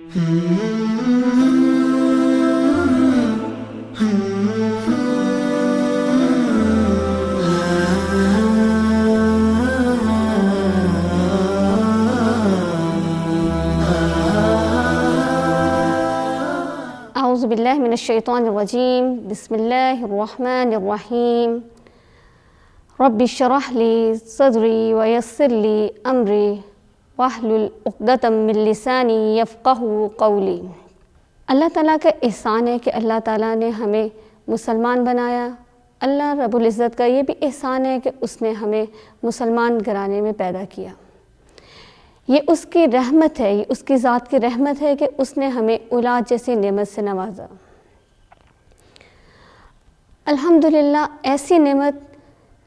اعوذ باللہ من الشیطان الرجیم، بسم اللہ الرحمن الرحیم۔ رب اشرح لی صدری ویسر لی امری واحلل عقدۃ من لسانی یفقہوا قولی۔ اللہ تعالیٰ کا احسان ہے کہ اللہ تعالیٰ نے ہمیں مسلمان بنایا۔ اللہ رب العزت کا یہ بھی احسان ہے کہ اس نے ہمیں مسلمان گھرانے میں پیدا کیا۔ یہ اس کی رحمت ہے، یہ اس کی ذات کی رحمت ہے کہ اس نے ہمیں اولاد جیسی نعمت سے نوازا۔ الحمدللہ، ایسی نعمت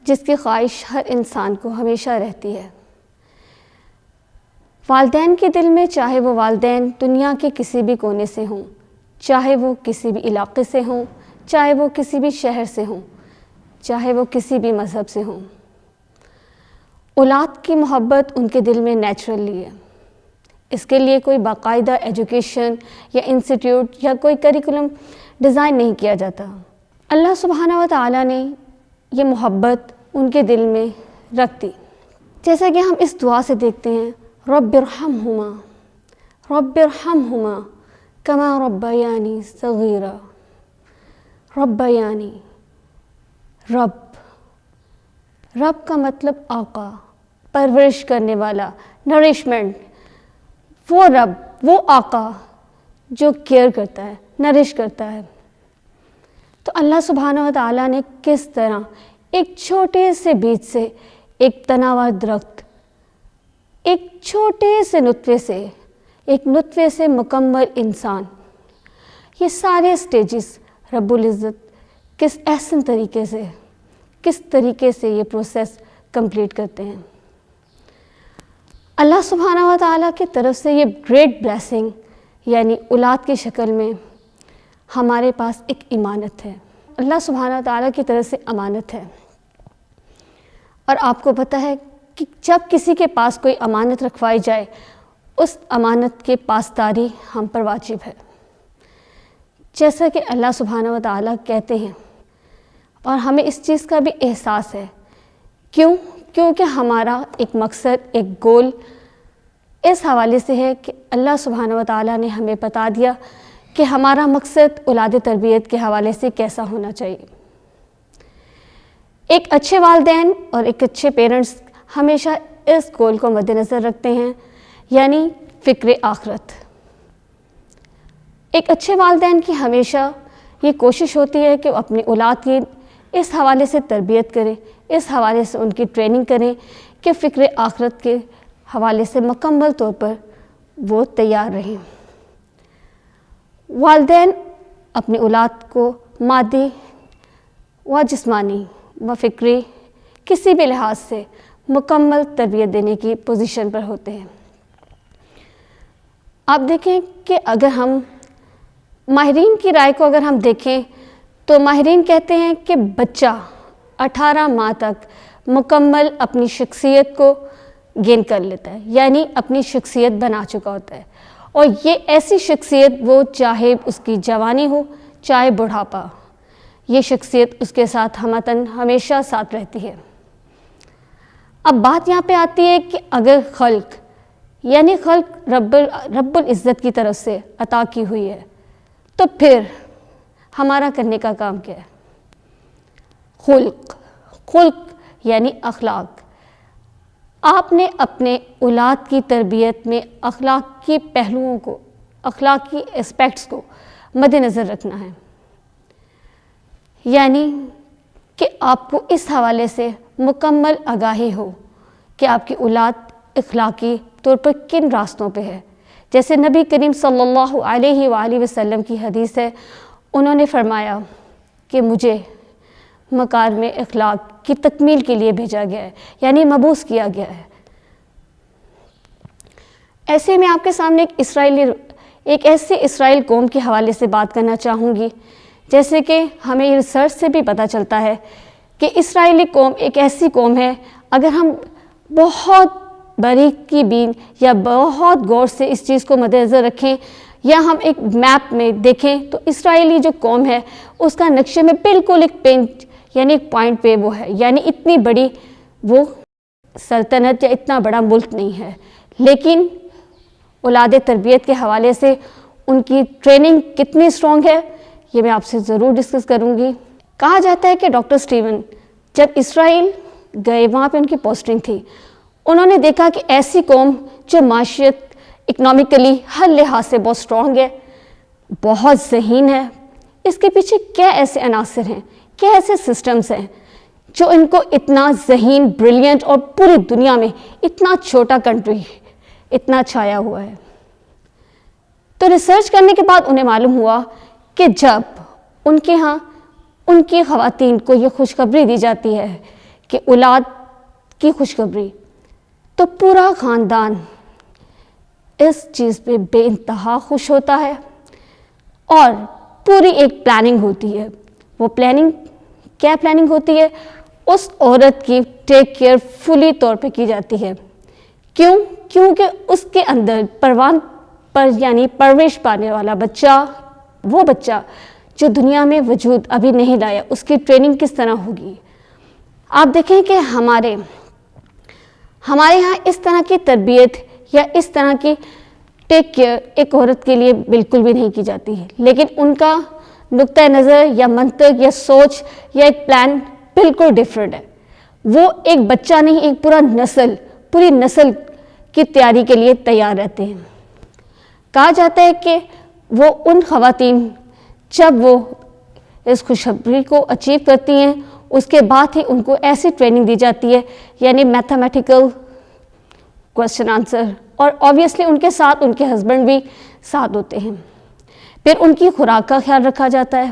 جس کی خواہش ہر انسان کو ہمیشہ رہتی ہے۔ والدین کے دل میں، چاہے وہ والدین دنیا کے کسی بھی کونے سے ہوں، چاہے وہ کسی بھی علاقے سے ہوں، چاہے وہ کسی بھی شہر سے ہوں، چاہے وہ کسی بھی مذہب سے ہوں، اولاد کی محبت ان کے دل میں نیچرلی ہے۔ اس کے لیے کوئی باقاعدہ ایجوکیشن یا انسٹیٹیوٹ یا کوئی کریکولم ڈیزائن نہیں کیا جاتا۔ اللہ سبحانہ و تعالیٰ نے یہ محبت ان کے دل میں رکھ دی، جیسا کہ ہم اس دعا سے دیکھتے ہیں، رب ارحمہما رب ارحمہما کما ربیانی صغیرا۔ ربیانی، رب کا مطلب آقا، پرورش کرنے والا، نرشمنٹ۔ وہ رب، وہ آقا جو کیئر کرتا ہے، نرش کرتا ہے۔ تو اللہ سبحانہ و تعالیٰ نے کس طرح ایک چھوٹے سے بیج سے ایک تناور درخت، ایک چھوٹے سے نطفے سے مکمل انسان، یہ سارے سٹیجز رب العزت کس احسن طریقے سے، کس طریقے سے یہ پروسیس کمپلیٹ کرتے ہیں۔ اللہ سبحانہ و تعالیٰ کی طرف سے یہ گریٹ بلیسنگ، یعنی اولاد کی شکل میں ہمارے پاس ایک امانت ہے۔ اللہ سبحانہ و تعالیٰ کی طرف سے امانت ہے، اور آپ کو پتہ ہے کہ جب کسی کے پاس کوئی امانت رکھوائی جائے، اس امانت کے پاسداری ہم پر واجب ہے، جیسا کہ اللہ سبحانہ و تعالیٰ کہتے ہیں، اور ہمیں اس چیز کا بھی احساس ہے۔ کیونکہ ہمارا ایک مقصد، ایک گول اس حوالے سے ہے کہ اللہ سبحانہ و تعالیٰ نے ہمیں بتا دیا کہ ہمارا مقصد اولاد تربیت کے حوالے سے کیسا ہونا چاہیے۔ ایک اچھے والدین اور ایک اچھے پیرنٹس ہمیشہ اس گول کو مد نظر رکھتے ہیں، یعنی فکر آخرت۔ ایک اچھے والدین کی ہمیشہ یہ کوشش ہوتی ہے کہ وہ اپنی اولاد کی اس حوالے سے تربیت کریں، اس حوالے سے ان کی ٹریننگ کریں کہ فکر آخرت کے حوالے سے مکمل طور پر وہ تیار رہیں۔ والدین اپنی اولاد کو مادی و جسمانی و فکری کسی بھی لحاظ سے مکمل تربیت دینے کی پوزیشن پر ہوتے ہیں۔ آپ دیکھیں کہ اگر ہم ماہرین کی رائے کو اگر ہم دیکھیں تو ماہرین کہتے ہیں کہ بچہ 18 ماہ تک مکمل اپنی شخصیت کو گین کر لیتا ہے، یعنی اپنی شخصیت بنا چکا ہوتا ہے، اور یہ ایسی شخصیت، وہ چاہے اس کی جوانی ہو چاہے بڑھاپا، یہ شخصیت اس کے ساتھ ہمتاً ہمیشہ ساتھ رہتی ہے۔ اب بات یہاں پہ آتی ہے کہ اگر خلق رب العزت کی طرف سے عطا کی ہوئی ہے، تو پھر ہمارا کرنے کا کام کیا ہے؟ خلق یعنی اخلاق۔ آپ نے اپنے اولاد کی تربیت میں اخلاقی پہلوؤں کو، اخلاقی اسپیکٹس کو مد نظر رکھنا ہے، یعنی کہ آپ کو اس حوالے سے مکمل آگاہی ہو کہ آپ کی اولاد اخلاقی طور پر کن راستوں پہ ہے۔ جیسے نبی کریم صلی اللہ علیہ وآلہ وسلم کی حدیث ہے، انہوں نے فرمایا کہ مجھے مکارم اخلاق کی تکمیل کے لیے بھیجا گیا ہے، یعنی مبعوث کیا گیا ہے۔ ایسے میں آپ کے سامنے ایک ایسی اسرائیل قوم کے حوالے سے بات کرنا چاہوں گی، جیسے کہ ہمیں ریسرچ سے بھی پتہ چلتا ہے کہ اسرائیلی قوم ایک ایسی قوم ہے، اگر ہم بہت باریکی بین یا بہت غور سے اس چیز کو مد نظر رکھیں یا ہم ایک میپ میں دیکھیں تو اسرائیلی جو قوم ہے اس کا نقشے میں بالکل ایک پینٹ یعنی ایک پوائنٹ پہ وہ ہے، یعنی اتنی بڑی وہ سلطنت یا اتنا بڑا ملک نہیں ہے، لیکن اولاد تربیت کے حوالے سے ان کی ٹریننگ کتنی اسٹرانگ ہے یہ میں آپ سے ضرور ڈسکس کروں گی۔ کہا جاتا ہے کہ ڈاکٹر اسٹیون جب اسرائیل گئے وہاں پہ ان کی پوسٹنگ تھی، انہوں نے دیکھا کہ ایسی قوم جو معاشیت اکنامکلی ہر لحاظ سے بہت اسٹرانگ ہے، بہت ذہین ہے، اس کے پیچھے کیا ایسے عناصر ہیں، کیا ایسے سسٹمز ہیں جو ان کو اتنا ذہین، بریلینٹ اور پوری دنیا میں اتنا چھوٹا کنٹری اتنا چھایا ہوا ہے۔ تو ریسرچ کرنے کے بعد انہیں معلوم ہوا کہ جب ان کے ہاں ان کی خواتین کو یہ خوشخبری دی جاتی ہے کہ اولاد کی خوشخبری، تو پورا خاندان اس چیز پہ بے انتہا خوش ہوتا ہے اور پوری ایک پلاننگ ہوتی ہے۔ وہ کیا پلاننگ ہوتی ہے؟ اس عورت کی ٹیک کیئر فلی طور پہ کی جاتی ہے۔ کیونکہ اس کے اندر یعنی پرورش پانے والا بچہ، وہ بچہ جو دنیا میں وجود ابھی نہیں لایا، اس کی ٹریننگ کس طرح ہوگی۔ آپ دیکھیں کہ ہمارے ہاں اس طرح کی تربیت یا اس طرح کی ٹیک کیئر ایک عورت کے لیے بالکل بھی نہیں کی جاتی ہے، لیکن ان کا نقطۂ نظر یا منطق یا سوچ یا ایک پلان بالکل ڈیفرنٹ ہے۔ وہ ایک بچہ نہیں، ایک پوری نسل کی تیاری کے لیے تیار رہتے ہیں۔ کہا جاتا ہے کہ وہ ان خواتین جب وہ اس خوشخبری کو اچیو کرتی ہیں، اس کے بعد ہی ان کو ایسی ٹریننگ دی جاتی ہے، یعنی میتھمیٹیکل کوسچن آنسر، اور آبویسلی ان کے ساتھ ان کے ہسبینڈ بھی ساتھ ہوتے ہیں۔ پھر ان کی خوراک کا خیال رکھا جاتا ہے۔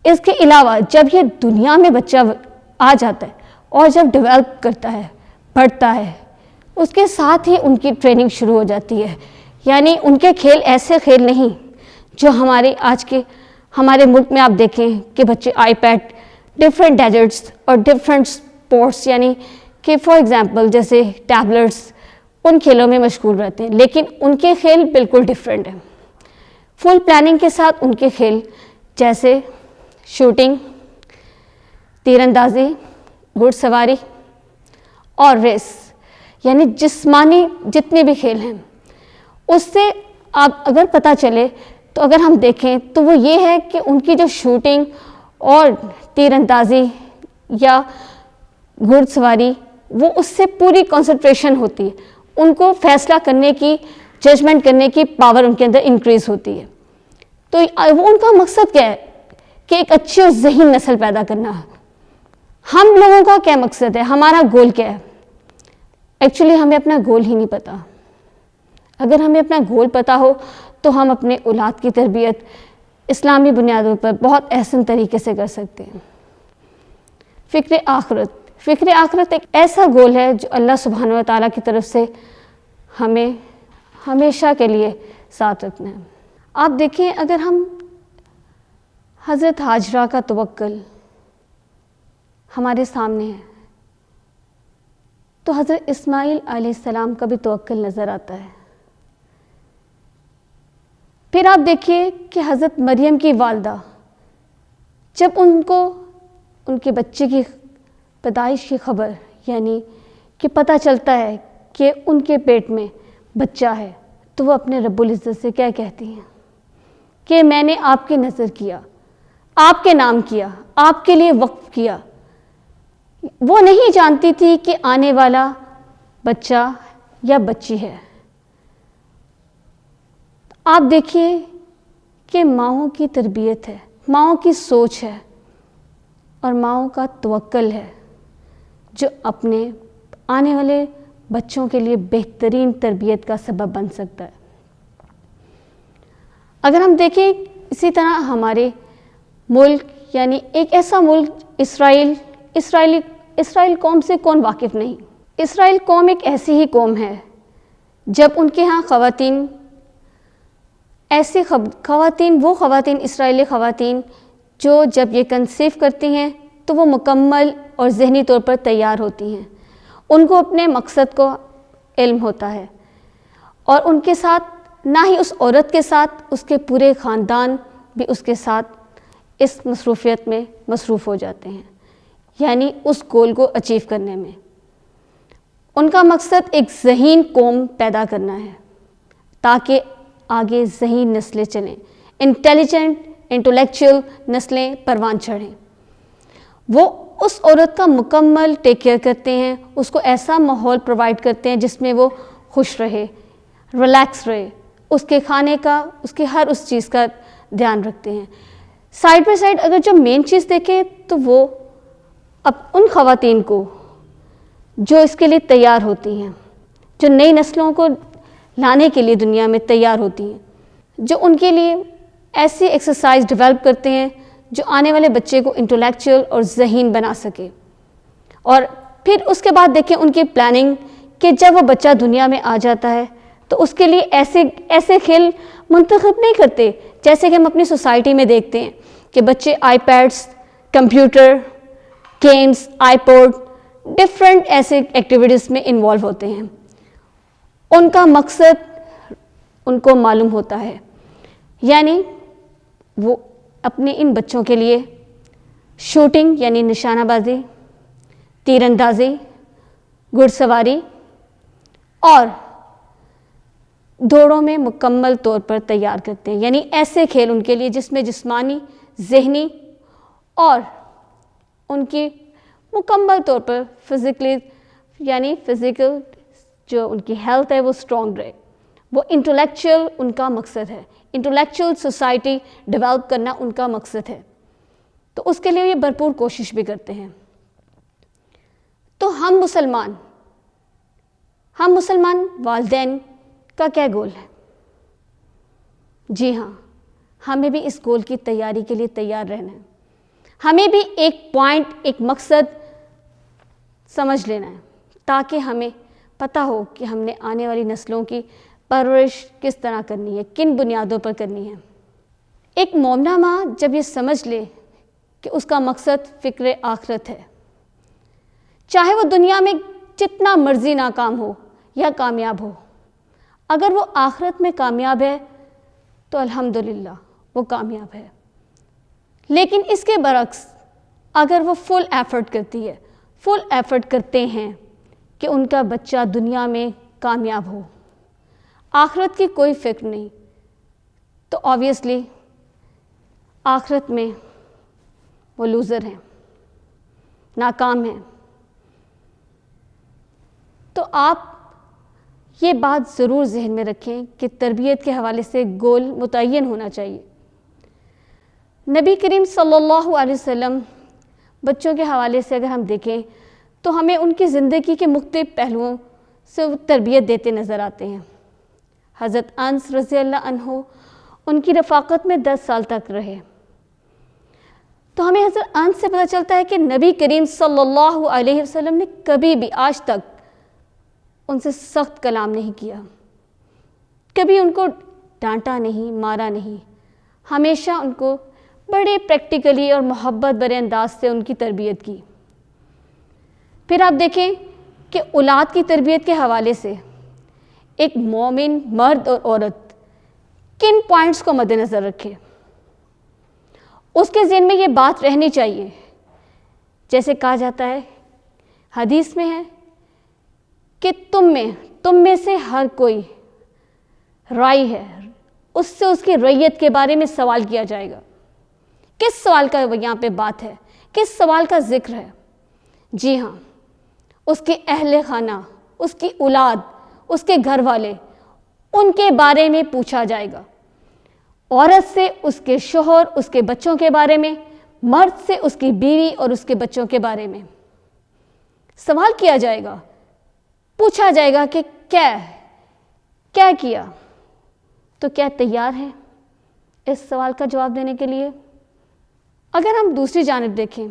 اس کے علاوہ جب یہ دنیا میں بچہ آ جاتا ہے اور جب ڈیولپ کرتا ہے، بڑھتا ہے، اس کے ساتھ ہی ان کی ٹریننگ شروع ہو جاتی ہے۔ یعنی ان کے کھیل ایسے کھیل نہیں جو ہمارے ملک میں آپ دیکھیں کہ بچے آئی پیڈ، ڈفرینٹ گیجٹس اور ڈفرینٹ اسپورٹس، یعنی کہ فار ایگزامپل جیسے ٹیبلٹس، ان کھیلوں میں مشغول رہتے ہیں، لیکن ان کے کھیل بالکل ڈفرینٹ ہیں۔ فل پلاننگ کے ساتھ ان کے کھیل جیسے شوٹنگ، تیر اندازی، گھڑ سواری اور ریس، یعنی جسمانی جتنے بھی کھیل ہیں، اس سے آپ اگر پتہ چلے تو اگر ہم دیکھیں تو وہ یہ ہے کہ ان کی جو شوٹنگ اور تیر اندازی یا گھڑ سواری، وہ اس سے پوری کنسنٹریشن ہوتی ہے، ان کو فیصلہ کرنے کی، ججمنٹ کرنے کی پاور ان کے اندر انکریز ہوتی ہے۔ تو وہ ان کا مقصد کیا ہے کہ ایک اچھی اور ذہین نسل پیدا کرنا ہے۔ ہم لوگوں کا کیا مقصد ہے، ہمارا گول کیا ہے؟ ایکچولی ہمیں اپنا گول ہی نہیں پتہ۔ اگر ہمیں اپنا گول پتہ ہو تو ہم اپنے اولاد کی تربیت اسلامی بنیادوں پر بہت احسن طریقے سے کر سکتے ہیں۔ فکر آخرت ایک ایسا گول ہے جو اللہ سبحانہ و تعالیٰ کی طرف سے ہمیں ہمیشہ کے لیے ساتھ رکھنا ہے۔ آپ دیکھیں اگر ہم حضرت ہاجرہ کا توکل ہمارے سامنے ہے تو حضرت اسماعیل علیہ السلام کا بھی توکل نظر آتا ہے۔ پھر آپ دیکھیے کہ حضرت مریم کی والدہ جب ان کو ان کے بچے کی پیدائش کی خبر، یعنی کہ پتہ چلتا ہے کہ ان کے پیٹ میں بچہ ہے، تو وہ اپنے رب العزت سے کیا کہتی ہیں کہ میں نے آپ کی نظر کیا، آپ کے نام کیا، آپ کے لیے وقف کیا۔ وہ نہیں جانتی تھی کہ آنے والا بچہ یا بچی ہے۔ آپ دیکھیے کہ ماؤں کی تربیت ہے، ماؤں کی سوچ ہے اور ماؤں کا توکل ہے جو اپنے آنے والے بچوں کے لیے بہترین تربیت کا سبب بن سکتا ہے۔ اگر ہم دیکھیں اسی طرح ہمارے ملک، یعنی ایک ایسا ملک اسرائیل قوم سے کون واقف نہیں؟ اسرائیل قوم ایک ایسی ہی قوم ہے جب ان کے ہاں وہ خواتین اسرائیلی خواتین جو جب یہ کنسیو کرتی ہیں تو وہ مکمل اور ذہنی طور پر تیار ہوتی ہیں۔ ان کو اپنے مقصد کو علم ہوتا ہے، اور ان کے ساتھ نہ ہی اس عورت کے ساتھ اس کے پورے خاندان بھی اس کے ساتھ اس مصروفیت میں مصروف ہو جاتے ہیں، یعنی اس گول کو اچیو کرنے میں۔ ان کا مقصد ایک ذہین قوم پیدا کرنا ہے تاکہ آگے ذہین نسلیں چلیں، انٹلیکچوئل نسلیں پروان چڑھیں۔ وہ اس عورت کا مکمل ٹیک کیئر کرتے ہیں، اس کو ایسا ماحول پرووائڈ کرتے ہیں جس میں وہ خوش رہے، ریلیکس رہے، اس کے کھانے کا، اس کے ہر اس چیز کا دھیان رکھتے ہیں۔ سائڈ بائی سائڈ اگر جو مین چیز دیکھیں تو وہ اب ان خواتین کو جو اس کے لیے تیار ہوتی ہیں، جو نئی نسلوں کو لانے کے لیے دنیا میں تیار ہوتی ہیں، جو ان کے لیے ایسی ایکسرسائز ڈیولپ کرتے ہیں جو آنے والے بچے کو انٹلیکچوئل اور ذہین بنا سکے، اور پھر اس کے بعد دیکھیں ان کی پلاننگ کہ جب وہ بچہ دنیا میں آ جاتا ہے تو اس کے لیے ایسے کھیل منتخب نہیں کرتے جیسے کہ ہم اپنی سوسائٹی میں دیکھتے ہیں کہ بچے آئی پیڈس، کمپیوٹر گیمز، آئی پوڈ، ڈفرینٹ ایسے ایکٹیویٹیز میں انوالو ہوتے ہیں۔ ان کا مقصد ان کو معلوم ہوتا ہے، یعنی وہ اپنے ان بچوں کے لیے شوٹنگ یعنی نشانہ بازی، تیر اندازی، گھڑ سواری اور دوڑوں میں مکمل طور پر تیار کرتے ہیں، یعنی ایسے کھیل ان کے لیے جس میں جسمانی، ذہنی اور ان کی مکمل طور پر فزیکل جو ان کی ہیلتھ ہے وہ اسٹرانگ رہے۔ وہ انٹلیکچوئل ان کا مقصد ہے، انٹلیکچوئل سوسائٹی ڈیولپ کرنا ان کا مقصد ہے، تو اس کے لیے یہ بھرپور کوشش بھی کرتے ہیں۔ تو ہم مسلمان والدین کا کیا گول ہے؟ جی ہاں، ہمیں بھی اس گول کی تیاری کے لیے تیار رہنا ہے، ہمیں بھی ایک پوائنٹ، ایک مقصد سمجھ لینا ہے تاکہ ہمیں پتہ ہو کہ ہم نے آنے والی نسلوں کی پرورش کس طرح کرنی ہے، کن بنیادوں پر کرنی ہے۔ ایک مومنہ ماں جب یہ سمجھ لے کہ اس کا مقصد فکر آخرت ہے، چاہے وہ دنیا میں جتنا مرضی ناکام ہو یا کامیاب ہو، اگر وہ آخرت میں کامیاب ہے تو الحمدللہ وہ کامیاب ہے۔ لیکن اس کے برعکس اگر وہ فل ایفرٹ کرتے ہیں کہ ان کا بچہ دنیا میں کامیاب ہو، آخرت کی کوئی فکر نہیں، تو آبویسلی آخرت میں وہ لوزر ہیں، ناکام ہیں۔ تو آپ یہ بات ضرور ذہن میں رکھیں کہ تربیت کے حوالے سے گول متعین ہونا چاہیے۔ نبی کریم صلی اللہ علیہ وسلم بچوں کے حوالے سے اگر ہم دیکھیں تو ہمیں ان کی زندگی کے مختلف پہلوؤں سے وہ تربیت دیتے نظر آتے ہیں۔ حضرت انس رضی اللہ عنہ ان کی رفاقت میں 10 سال تک رہے، تو ہمیں حضرت انس سے پتہ چلتا ہے کہ نبی کریم صلی اللہ علیہ وسلم نے کبھی بھی آج تک ان سے سخت کلام نہیں کیا، کبھی ان کو ڈانٹا نہیں، مارا نہیں، ہمیشہ ان کو بڑے پریکٹیکلی اور محبت بھرے انداز سے ان کی تربیت کی۔ پھر آپ دیکھیں کہ اولاد کی تربیت کے حوالے سے ایک مومن مرد اور عورت کن پوائنٹس کو مد نظر رکھے، اس کے ذہن میں یہ بات رہنی چاہیے، جیسے کہا جاتا ہے، حدیث میں ہے کہ تم میں سے ہر کوئی رائی ہے، اس سے اس کی رعیت کے بارے میں سوال کیا جائے گا۔ کس سوال کا یہاں پہ بات ہے، کس سوال کا ذکر ہے؟ جی ہاں، اس کے اہل خانہ، اس کی اولاد، اس کے گھر والے، ان کے بارے میں پوچھا جائے گا۔ عورت سے اس کے شوہر، اس کے بچوں کے بارے میں، مرد سے اس کی بیوی اور اس کے بچوں کے بارے میں سوال کیا جائے گا، پوچھا جائے گا کہ کیا کیا؟ تو کیا تیار ہے اس سوال کا جواب دینے کے لیے؟ اگر ہم دوسری جانب دیکھیں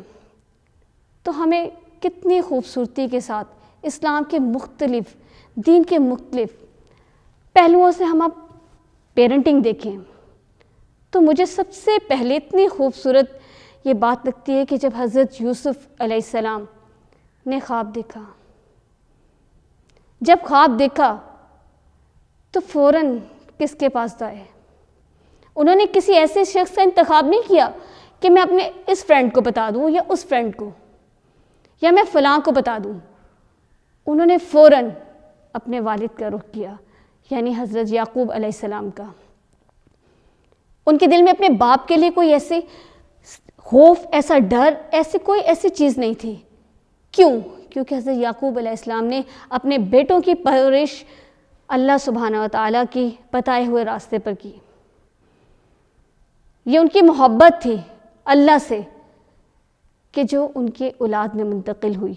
تو ہمیں کتنی خوبصورتی کے ساتھ اسلام کے مختلف، دین کے مختلف پہلوؤں سے ہم اب پیرنٹنگ دیکھیں تو مجھے سب سے پہلے اتنی خوبصورت یہ بات لگتی ہے کہ جب حضرت یوسف علیہ السلام نے خواب دیکھا، جب خواب دیکھا تو فوراً کس کے پاس جائے؟ انہوں نے کسی ایسے شخص کا انتخاب نہیں کیا کہ میں اپنے اس فرینڈ کو بتا دوں یا اس فرینڈ کو یا میں فلاں کو بتا دوں. انہوں نے فوراً اپنے والد کا رخ کیا، یعنی حضرت یعقوب علیہ السلام کا. ان کے دل میں اپنے باپ کے لیے کوئی ایسے خوف، ایسا ڈر، کوئی ایسی چیز نہیں تھی. کیوں؟ کیونکہ حضرت یعقوب علیہ السلام نے اپنے بیٹوں کی پرورش اللہ سبحانہ و تعالیٰ کی بتائے ہوئے راستے پر کی. یہ ان کی محبت تھی اللہ سے کہ جو ان کے اولاد میں منتقل ہوئی.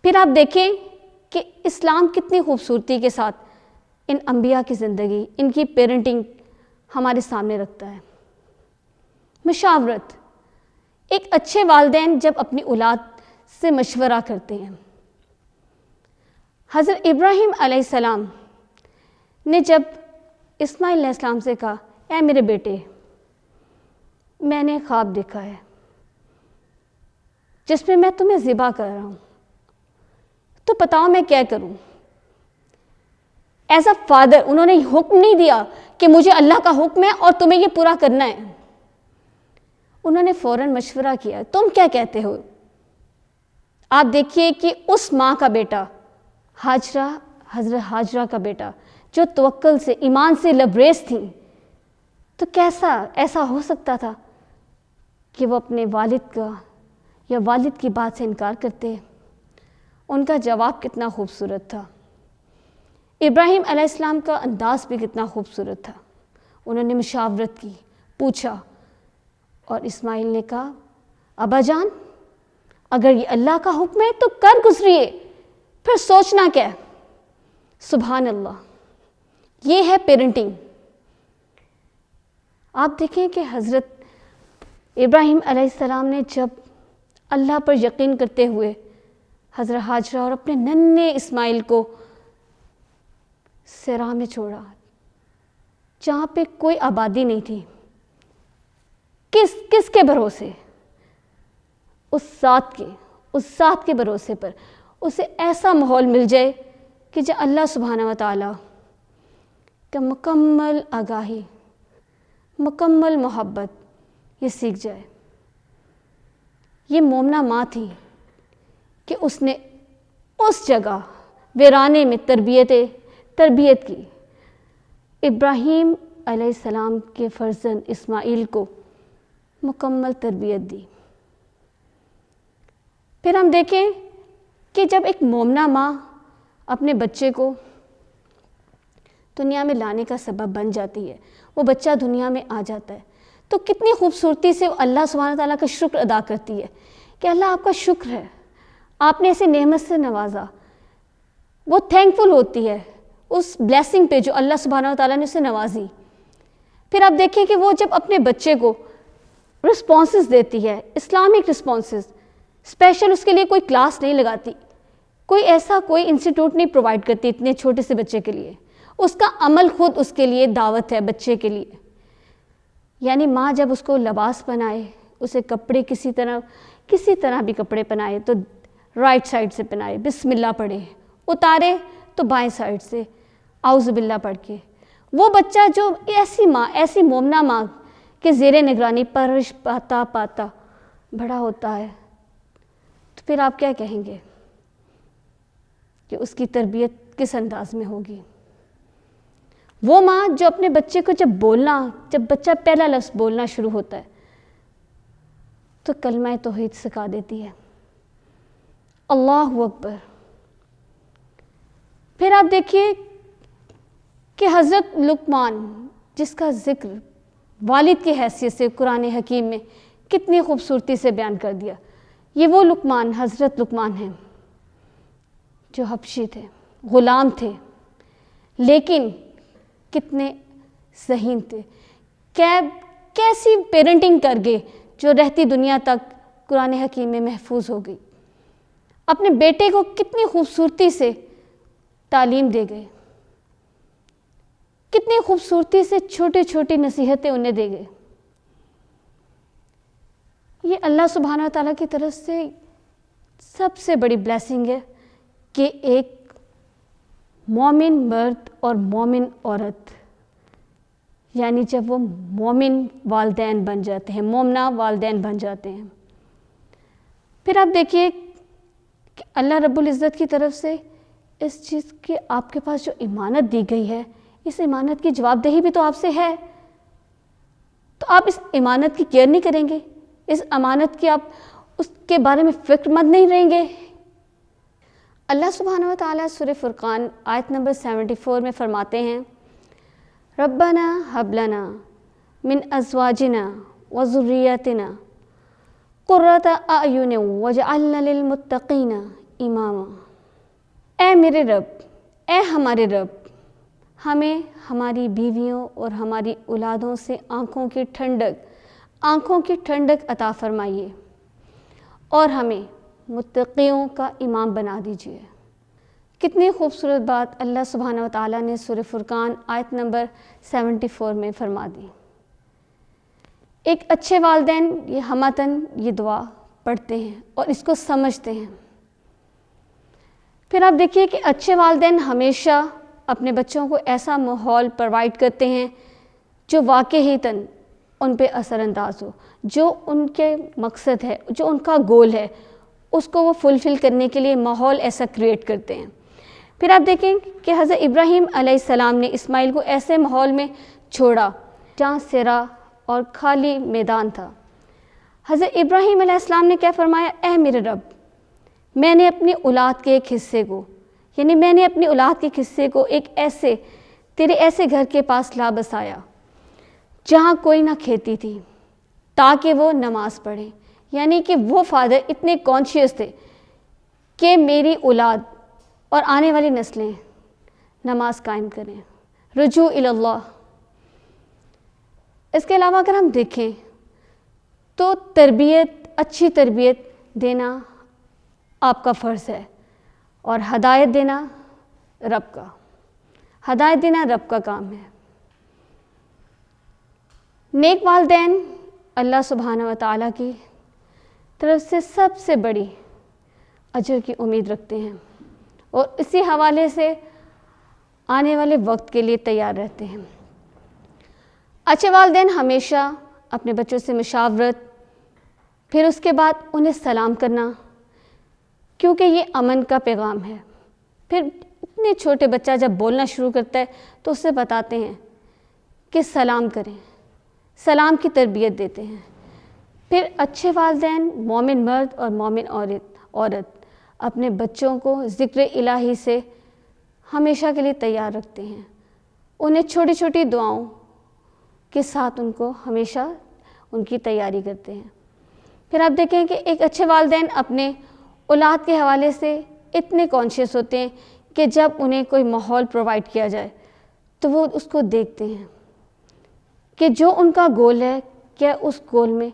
پھر آپ دیکھیں کہ اسلام کتنی خوبصورتی کے ساتھ ان انبیاء کی زندگی، ان کی پیرنٹنگ ہمارے سامنے رکھتا ہے. مشاورت، ایک اچھے والدین جب اپنی اولاد سے مشورہ کرتے ہیں. حضرت ابراہیم علیہ السلام نے جب اسماعیل علیہ السلام سے کہا، اے میرے بیٹے، میں نے خواب دیکھا ہے جس میں تمہیں ذبح کر رہا ہوں، تو بتاؤ میں کیا کروں؟ ایز اے فادر انہوں نے حکم نہیں دیا کہ مجھے اللہ کا حکم ہے اور تمہیں یہ پورا کرنا ہے. انہوں نے فوراً مشورہ کیا، تم کیا کہتے ہو؟ آپ دیکھیے کہ اس ماں کا بیٹا ہاجرہ، حضرت ہاجرہ کا بیٹا جو توکل سے، ایمان سے لبریز تھیں، تو کیسا ایسا ہو سکتا تھا کہ وہ اپنے والد کا یا والد کی بات سے انکار کرتے؟ ان کا جواب کتنا خوبصورت تھا. ابراہیم علیہ السلام کا انداز بھی کتنا خوبصورت تھا. انہوں نے مشاورت کی، پوچھا، اور اسماعیل نے کہا، ابا جان اگر یہ اللہ کا حکم ہے تو کر گزریے، پھر سوچنا کیا ہے؟ سبحان اللہ، یہ ہے پیرنٹنگ. آپ دیکھیں کہ حضرت ابراہیم علیہ السلام نے جب اللہ پر یقین کرتے ہوئے حضرت ہاجرہ اور اپنے ننھے اسماعیل کو صحرا میں چھوڑا، جہاں پہ کوئی آبادی نہیں تھی، کس کے بھروسے؟ اس ذات کے بھروسے پر اسے ایسا ماحول مل جائے کہ جو اللہ سبحانہ و تعالیٰ کا مکمل آگاہی، مکمل محبت یہ سیکھ جائے. یہ مومنہ ماں تھی کہ اس نے اس جگہ ویرانے میں تربیت کی. ابراہیم علیہ السلام کے فرزند اسماعیل کو مکمل تربیت دی. پھر ہم دیکھیں کہ جب ایک مومنہ ماں اپنے بچے کو دنیا میں لانے کا سبب بن جاتی ہے، وہ بچہ دنیا میں آ جاتا ہے، تو کتنی خوبصورتی سے وہ اللہ سبحانہ تعالیٰ کا شکر ادا کرتی ہے کہ اللہ آپ کا شکر ہے، آپ نے اسے نعمت سے نوازا. وہ تھینکفل ہوتی ہے اس بلیسنگ پہ جو اللہ سبحانہ تعالیٰ نے اسے نوازی. پھر آپ دیکھیں کہ وہ جب اپنے بچے کو رسپانسز دیتی ہے، اسلامک رسپانسز، اسپیشل اس کے لیے کوئی کلاس نہیں لگاتی، کوئی انسٹیٹیوٹ نہیں پرووائڈ کرتی اتنے چھوٹے سے بچے کے لیے. اس کا عمل خود اس کے لیے دعوت ہے بچے کے لیے. یعنی ماں جب اس کو لباس پہنائے، اسے کپڑے کسی طرح بھی کپڑے پہنائے تو رائٹ سائڈ سے پہنائے، بسم اللہ پڑھے، اتارے تو بائیں سائڈ سے اعوذ باللہ پڑھ کے. وہ بچہ جو ایسی مومنہ ماں کے زیر نگرانی پرورش پاتا بڑا ہوتا ہے، تو پھر آپ کیا کہیں گے کہ اس کی تربیت کس انداز میں ہوگی؟ وہ ماں جو اپنے بچے کو جب بچہ پہلا لفظ بولنا شروع ہوتا ہے تو کلمہ توحید سکھا دیتی ہے، اللہ اکبر. پھر آپ دیکھیے کہ حضرت لقمان، جس کا ذکر والد کی حیثیت سے قرآن حکیم میں کتنی خوبصورتی سے بیان کر دیا. یہ وہ لقمان، حضرت لقمان ہیں جو حبشی تھے، غلام تھے، لیکن کتنے ذہین تھے. کیسی پیرنٹنگ کر گئے جو رہتی دنیا تک قرآن حکیم میں محفوظ ہو گئی. اپنے بیٹے کو کتنی خوبصورتی سے تعلیم دے گئے، کتنی خوبصورتی سے چھوٹی چھوٹی نصیحتیں انہیں دے گئے. یہ اللہ سبحانہ تعالیٰ کی طرف سے سب سے بڑی بلیسنگ ہے کہ ایک مومن مرد اور مومن عورت، یعنی جب وہ مومن والدین بن جاتے ہیں، مومنہ والدین بن جاتے ہیں، پھر آپ دیکھیے کہ اللہ رب العزت کی طرف سے اس چیز کی آپ کے پاس جو امانت دی گئی ہے، اس امانت کی جواب دہی بھی تو آپ سے ہے، تو آپ اس امانت کی کیئر نہیں کریں گے، اس امانت کی آپ اس کے بارے میں فکر مند نہیں رہیں گے۔ اللہ سبحانہ و تعالیٰ سورہ فرقان آیت نمبر 74 میں فرماتے ہیں، ربنا ہب لنا من ازواجنا وذریاتنا قرۃ اعین واجعلنا للمتقین اماما۔ اے میرے رب، اے ہمارے رب، ہمیں ہماری بیویوں اور ہماری اولادوں سے آنکھوں کی ٹھنڈک عطا فرمائیے اور ہمیں متقیوں کا امام بنا دیجیے۔ کتنی خوبصورت بات اللہ سبحانہ و تعالیٰ نے سورہ فرقان آیت نمبر 74 میں فرما دی۔ ایک اچھے والدین یہ ہمتاً یہ دعا پڑھتے ہیں اور اس کو سمجھتے ہیں۔ پھر آپ دیکھیے کہ اچھے والدین ہمیشہ اپنے بچوں کو ایسا ماحول پرووائڈ کرتے ہیں جو واقعتاً ان پہ اثر انداز ہو، جو ان کے مقصد ہے، جو ان کا گول ہے، اس کو وہ فلفل کرنے کے لیے ماحول ایسا کریٹ کرتے ہیں۔ پھر آپ دیکھیں کہ حضرت ابراہیم علیہ السلام نے اسماعیل کو ایسے ماحول میں چھوڑا جہاں صحرا اور خالی میدان تھا۔ حضرت ابراہیم علیہ السلام نے کیا فرمایا، اے میرے رب، میں نے اپنی اولاد کے ایک حصے کو، یعنی میں نے اپنی اولاد کے حصے کو ایک ایسے تیرے ایسے گھر کے پاس لا بسایا جہاں کوئی نہ کھیتی تھی، تاکہ وہ نماز پڑھیں، یعنی کہ وہ فادر اتنے کانشیس تھے کہ میری اولاد اور آنے والی نسلیں نماز قائم کریں، رجوع الی اللہ۔ اس کے علاوہ اگر ہم دیکھیں تو تربیت، اچھی تربیت دینا آپ کا فرض ہے، اور ہدایت دینا رب کا کام ہے۔ نیک والدین اللہ سبحانہ و تعالیٰ کی طرف سے سب سے بڑی اجر کی امید رکھتے ہیں اور اسی حوالے سے آنے والے وقت کے لیے تیار رہتے ہیں۔ اچھے والدین ہمیشہ اپنے بچوں سے مشاورت، پھر اس کے بعد انہیں سلام کرنا، کیونکہ یہ امن کا پیغام ہے۔ پھر اتنے چھوٹے بچہ جب بولنا شروع کرتا ہے تو اسے بتاتے ہیں کہ سلام کریں، سلام کی تربیت دیتے ہیں۔ پھر اچھے والدین، مومن مرد اور مومن عورت اپنے بچوں کو ذکر الہی سے ہمیشہ کے لیے تیار رکھتے ہیں، انہیں چھوٹی چھوٹی دعاؤں کے ساتھ ان کو ہمیشہ ان کی تیاری کرتے ہیں۔ پھر آپ دیکھیں کہ ایک اچھے والدین اپنے اولاد کے حوالے سے اتنے کانشیس ہوتے ہیں کہ جب انہیں کوئی ماحول پرووائڈ کیا جائے تو وہ اس کو دیکھتے ہیں کہ جو ان کا گول ہے کیا اس گول میں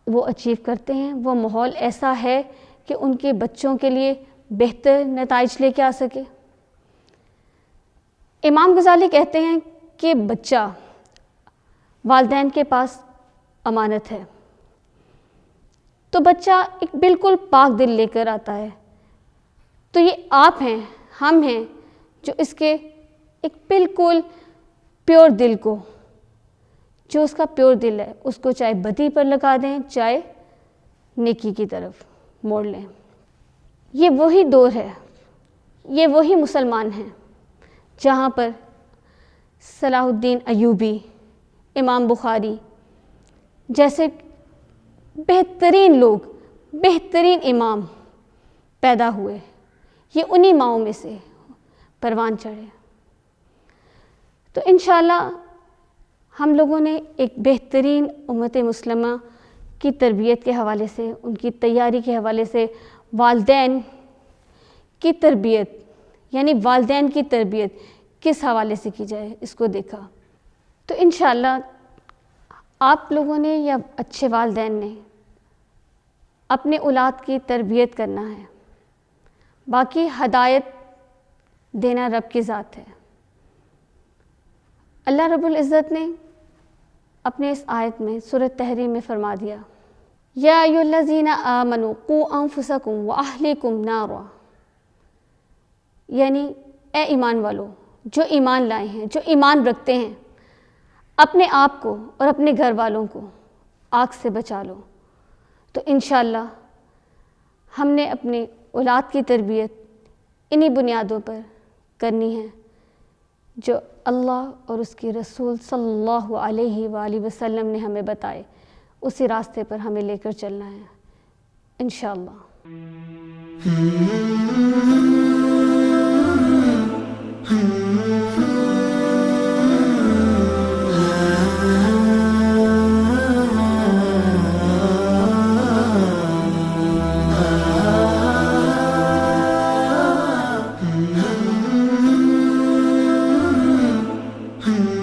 وہ اچیو کرتے ہیں، وہ ماحول ایسا ہے کہ ان کے بچوں کے لیے بہتر نتائج لے کے آ سکے۔ امام غزالی کہتے ہیں کہ بچہ والدین کے پاس امانت ہے، تو بچہ ایک بالکل پاک دل لے کر آتا ہے، تو یہ آپ ہیں، ہم ہیں جو اس کے ایک بالکل پیور دل کو، جو اس کا پیور دل ہے، اس کو چاہے بدی پر لگا دیں چاہے نیکی کی طرف موڑ لیں۔ یہ وہی دور ہے، یہ وہی مسلمان ہیں جہاں پر صلاح الدین ایوبی، امام بخاری جیسے بہترین لوگ، بہترین امام پیدا ہوئے، یہ انہی ماؤں میں سے پروان چڑھے۔ تو انشاءاللہ ہم لوگوں نے ایک بہترین امت مسلمہ کی تربیت کے حوالے سے، ان کی تیاری کے حوالے سے، والدین کی تربیت، یعنی والدین کی تربیت کس حوالے سے کی جائے اس کو دیکھا۔ تو انشاءاللہ آپ لوگوں نے یا اچھے والدین نے اپنے اولاد کی تربیت کرنا ہے، باقی ہدایت دینا رب کی ذات ہے۔ اللہ رب العزت نے اپنے اس آیت میں سورۃ تحریم میں فرما دیا، یا ایھا الذین آمنوا قوا انفسکم واہلیکم نارا، یعنی اے ایمان والو جو ایمان لائے ہیں، جو ایمان رکھتے ہیں، اپنے آپ کو اور اپنے گھر والوں کو آگ سے بچا لو۔ تو انشاءاللہ ہم نے اپنی اولاد کی تربیت انہی بنیادوں پر کرنی ہے جو اللہ اور اس کی رسول صلی اللہ علیہ وآلہ وسلم نے ہمیں بتائے، اسی راستے پر ہمیں لے کر چلنا ہے انشاءاللہ۔ Hmm.